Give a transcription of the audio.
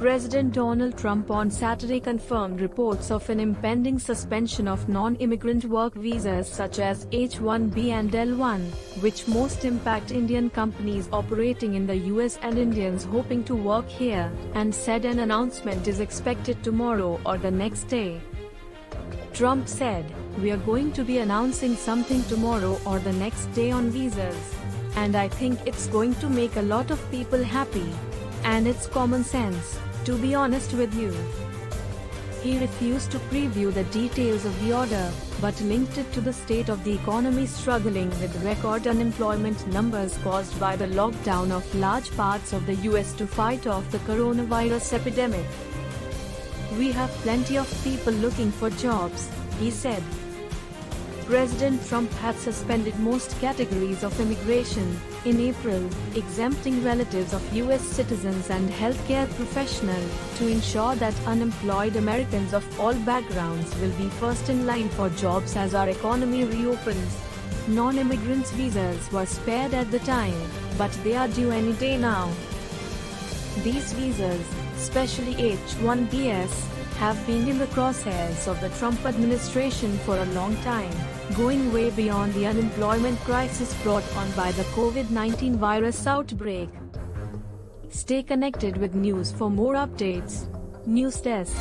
President Donald Trump on Saturday confirmed reports of an impending suspension of non-immigrant work visas such as H-1B and L-1, which most impact Indian companies operating in the US and Indians hoping to work here, and said an announcement is expected tomorrow or the next day. Trump said, "We are going to be announcing something tomorrow or the next day on visas. And I think it's going to make a lot of people happy. And it's common sense, to be honest with you." He refused to preview the details of the order, but linked it to the state of the economy struggling with record unemployment numbers caused by the lockdown of large parts of the US to fight off the coronavirus epidemic. "We have plenty of people looking for jobs," he said. President Trump had suspended most categories of immigration in April, exempting relatives of US citizens and healthcare professionals to ensure that unemployed Americans of all backgrounds will be first in line for jobs as our economy reopens. Non-immigrants' visas were spared at the time, but they are due any day now. These visas, especially H-1Bs, have been in the crosshairs of the Trump administration for a long time, going way beyond the unemployment crisis brought on by the COVID-19 virus outbreak. Stay connected with news for more updates. News Desk.